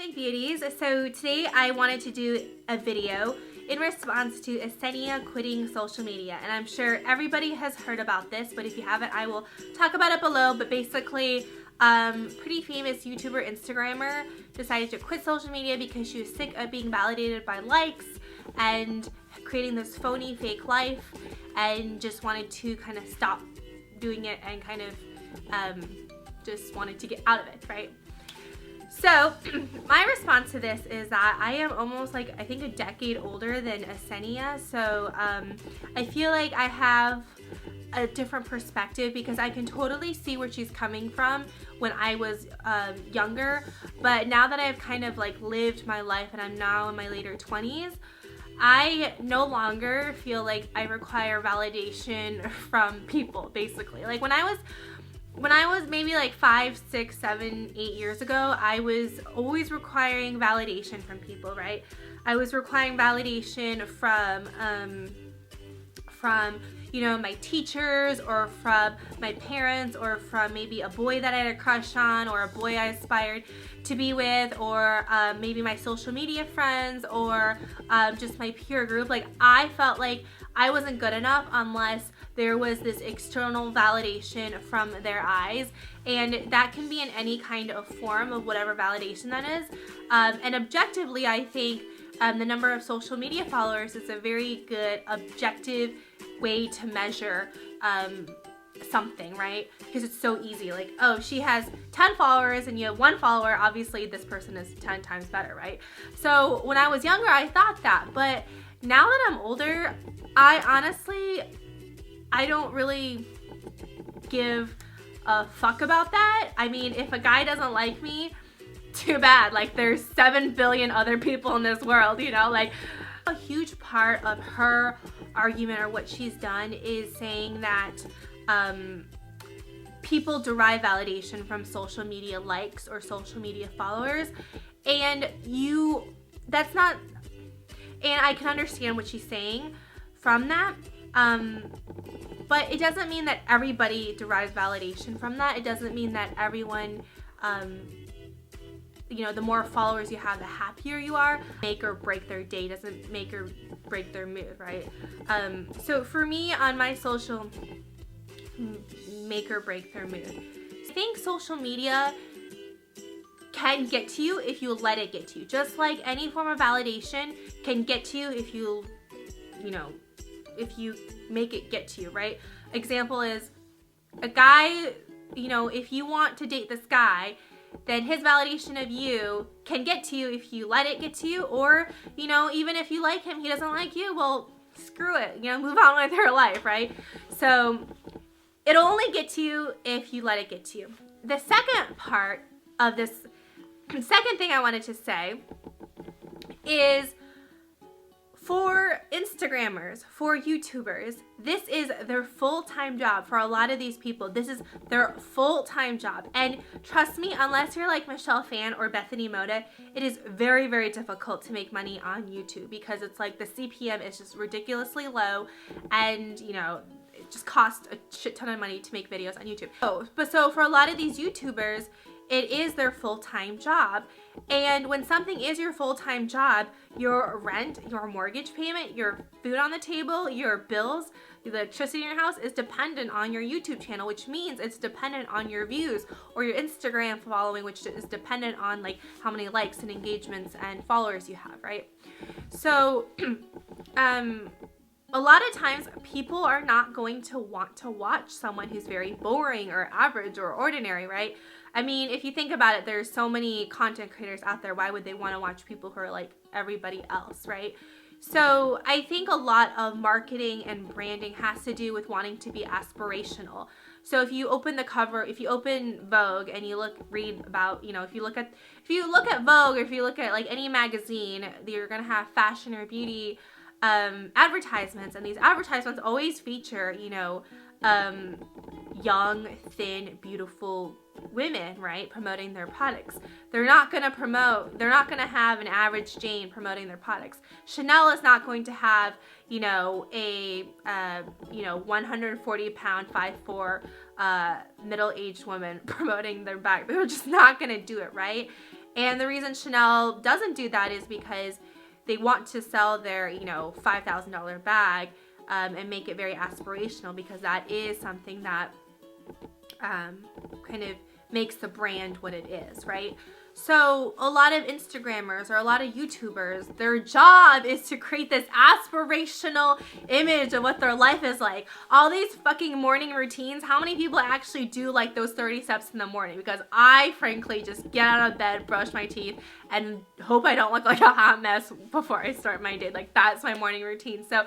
morning, beauties. So today I wanted to do a video in response to Essena quitting social media, and I'm sure everybody has heard about this, but if you haven't, I will talk about it below. But basically, pretty famous YouTuber, Instagrammer decided to quit social media because she was sick of being validated by likes and creating this phony fake life, and just wanted to kind of stop doing it and kind of just wanted to get out of it, right? So my response to this is that I am almost like, I think, a decade older than Essena. So I feel like I have a different perspective because I can totally see where she's coming from when I was younger. But now that I've kind of like lived my life and I'm now in my later 20s, I no longer feel like I require validation from people, basically. Like when I was maybe like 5, 6, 7, 8 years ago, I was always requiring validation from people, right? I was requiring validation from you know, my teachers, or from my parents, or from maybe a boy that I had a crush on, or a boy I aspired to be with, or maybe my social media friends, or just my peer group. Like, I felt like I wasn't good enough unless there was this external validation from their eyes, and that can be in any kind of form of whatever validation that is. And objectively, I think the number of social media followers is a very good objective way to measure something, right? Because it's so easy. Like, oh, she has 10 followers and you have 1 follower, obviously this person is 10 times better, right? So when I was younger, I thought that, but now that I'm older, I honestly don't really give a fuck about that. I mean, if a guy doesn't like me, too bad. Like, there's 7 billion other people in this world, you know? Like, a huge part of her argument, or what she's done, is saying that people derive validation from social media likes or social media followers, and that's not, and I can understand what she's saying from that, but it doesn't mean that everybody derives validation from that. It doesn't mean that everyone, you know, the more followers you have, the happier you are. Make or break their day, doesn't make or break their mood, right? So for me, on my social, make or break their mood. I think social media can get to you if you let it get to you. Just like any form of validation can get to you if you know, if you make it get to you, right? Example is a guy, you know, if you want to date this guy, then his validation of you can get to you if you let it get to you. Or, you know, even if you like him, he doesn't like you, well, screw it, you know, move on with your life, right? So it'll only get to you if you let it get to you. The second part of this, second thing I wanted to say is, for Instagrammers, for YouTubers, this is their full-time job. For a lot of these people, this is their full-time job. And trust me, unless you're like Michelle Phan or Bethany Moda, it is very, very difficult to make money on YouTube, because it's like the CPM is just ridiculously low, and you know, it just costs a shit ton of money to make videos on YouTube. So for a lot of these YouTubers, it is their full-time job. And when something is your full-time job, your rent, your mortgage payment, your food on the table, your bills, the electricity in your house is dependent on your YouTube channel, which means it's dependent on your views, or your Instagram following, which is dependent on like how many likes and engagements and followers you have, right? So a lot of times people are not going to want to watch someone who's very boring or average or ordinary, right? I mean, if you think about it, there's so many content creators out there. Why would they want to watch people who are like everybody else, right? So I think a lot of marketing and branding has to do with wanting to be aspirational. So if you open the cover, if you open Vogue and you read about, you know, if you look at Vogue, or if you look at like any magazine, you're gonna have fashion or beauty advertisements, and these advertisements always feature, you know, young, thin, beautiful women, right, promoting their products. They're not going to have an average Jane promoting their products. Chanel is not going to have, you know, a 140-pound, 5'4" middle-aged woman promoting their bag. They're just not going to do it, right? And the reason Chanel doesn't do that is because they want to sell their, you know, $5,000 bag and make it very aspirational, because that is something that kind of makes the brand what it is, right? So a lot of Instagrammers or a lot of YouTubers, their job is to create this aspirational image of what their life is like. All these fucking morning routines, how many people actually do like those 30 steps in the morning? Because I frankly just get out of bed, brush my teeth, and hope I don't look like a hot mess before I start my day. Like, that's my morning routine. So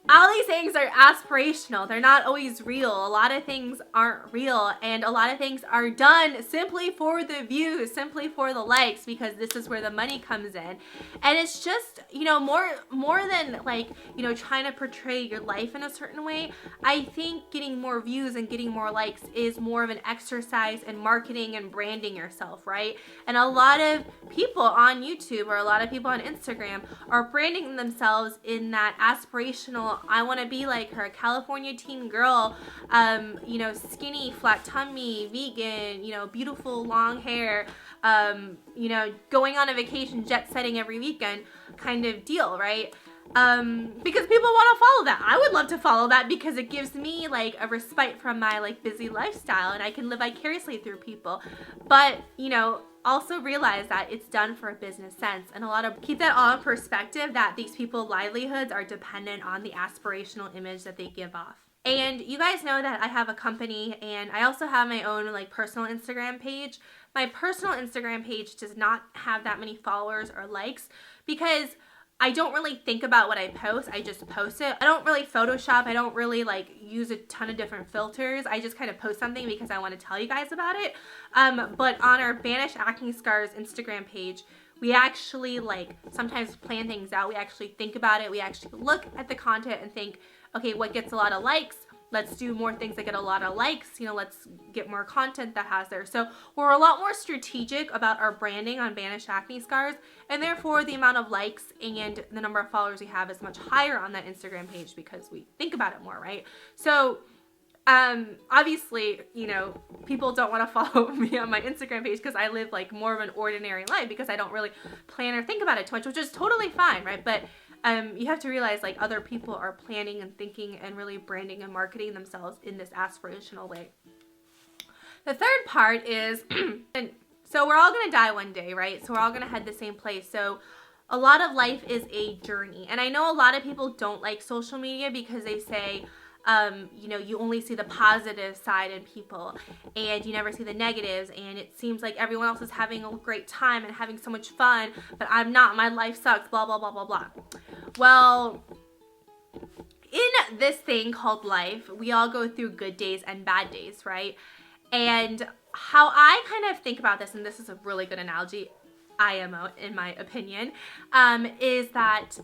all these things are aspirational. They're not always real. A lot of things aren't real, and a lot of things are done simply for the views, simply for the likes, because this is where the money comes in. And it's just, you know, more than like, you know, trying to portray your life in a certain way. I think getting more views and getting more likes is more of an exercise in marketing and branding yourself, right? And a lot of people on YouTube or a lot of people on Instagram are branding themselves in that aspirational, I want to be like her, California teen girl, you know, skinny, flat tummy, vegan, you know, beautiful long hair, you know, going on a vacation, jet setting every weekend kind of deal, right? Because people want to follow that. I would love to follow that because it gives me like a respite from my like busy lifestyle, and I can live vicariously through people. But, you know, also realize that it's done for a business sense, and a lot of keep that all in perspective, that these people's livelihoods are dependent on the aspirational image that they give off. And you guys know that I have a company, and I also have my own like personal Instagram page. My personal Instagram page does not have that many followers or likes because I don't really think about what I post. I just post it. I don't really Photoshop. I don't really like use a ton of different filters. I just kind of post something because I want to tell you guys about it. But on our Banish Acne Scars Instagram page, we actually like sometimes plan things out. We actually think about it. We actually look at the content and think, okay, what gets a lot of likes? Let's do more things that get a lot of likes. You know, let's get more content that has there. So we're a lot more strategic about our branding on Banish Acne Scars, and therefore the amount of likes and the number of followers we have is much higher on that Instagram page because we think about it more, right? So obviously, you know, people don't want to follow me on my Instagram page because I live like more of an ordinary life because I don't really plan or think about it too much, which is totally fine, right? But you have to realize like other people are planning and thinking and really branding and marketing themselves in this aspirational way. The third part is, and so we're all going to die one day, right? So we're all going to head the same place. So a lot of life is a journey. And I know a lot of people don't like social media because they say, you know, you only see the positive side in people and you never see the negatives, and it seems like everyone else is having a great time and having so much fun, but I'm not, my life sucks, blah, blah, blah, blah, blah. Well, in this thing called life, we all go through good days and bad days, right? And how I kind of think about this, and this is a really good analogy, IMO, in my opinion, is that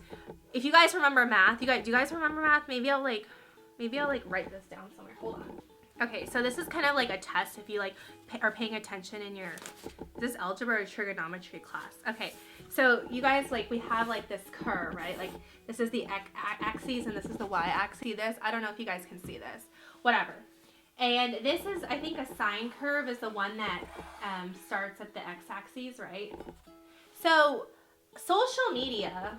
if you guys remember math, do you guys remember math? Maybe I'll write this down somewhere. Hold on. Okay, so this is kind of like a test if you like are paying attention in your, is this algebra or trigonometry class? Okay, so you guys, like, we have like this curve, right? Like this is the axis and this is the y-axis. See this? I don't know if you guys can see this. Whatever. And this is, I think, a sine curve is the one that starts at the x-axis, right? So social media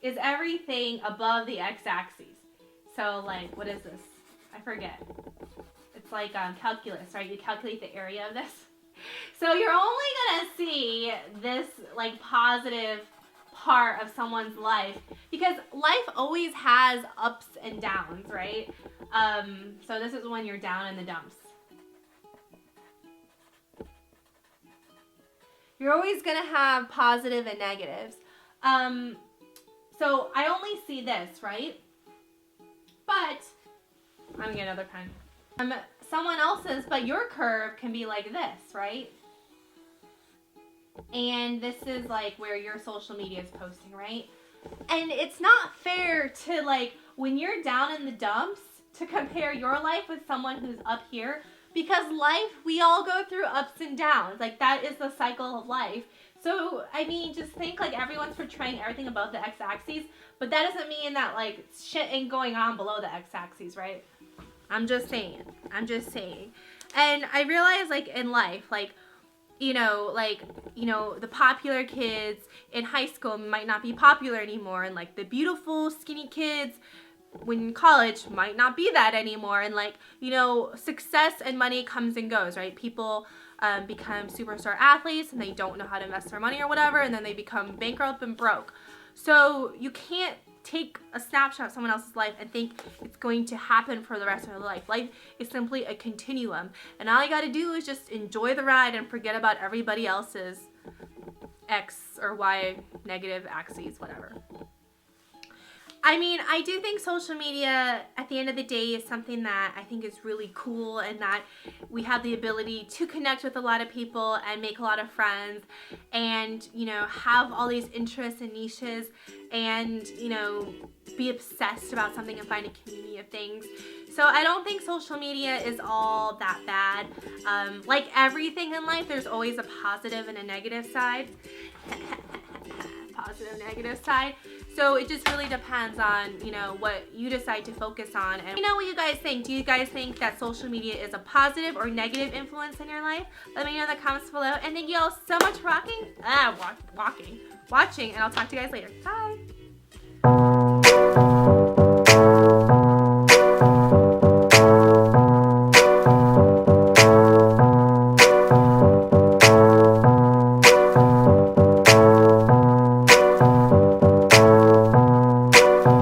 is everything above the x-axis. So like, what is this? I forget. It's like calculus, right? You calculate the area of this. So you're only gonna see this like positive part of someone's life because life always has ups and downs, right? So this is when you're down in the dumps. You're always gonna have positive and negatives. So I only see this, right? But I'm gonna get another pen. Someone else's, but your curve can be like this, right? And this is like where your social media is posting, right? And it's not fair to, like, when you're down in the dumps, to compare your life with someone who's up here, because life, we all go through ups and downs. Like, that is the cycle of life. So, I mean, just think like everyone's portraying everything above the x-axis, but that doesn't mean that like shit ain't going on below the x-axis, right? I'm just saying. And I realize, like, in life, like, the popular kids in high school might not be popular anymore, and like the beautiful skinny kids when in college might not be that anymore, and like, success and money comes and goes, right? People become superstar athletes and they don't know how to invest their money or whatever, and then they become bankrupt and broke. So you can't take a snapshot of someone else's life and think it's going to happen for the rest of their life. Life is simply a continuum, and all you got to do is just enjoy the ride and forget about everybody else's X or Y negative axes, whatever. I mean, I do think social media at the end of the day is something that I think is really cool, and that we have the ability to connect with a lot of people and make a lot of friends, and, have all these interests and niches, and, be obsessed about something and find a community of things. So I don't think social media is all that bad. Like everything in life, there's always a positive and a negative side. Positive, negative side. So it just really depends on, what you decide to focus on. And what you guys think. Do you guys think that social media is a positive or negative influence in your life? Let me know in the comments below. And thank you all so much for watching, and I'll talk to you guys later. Bye.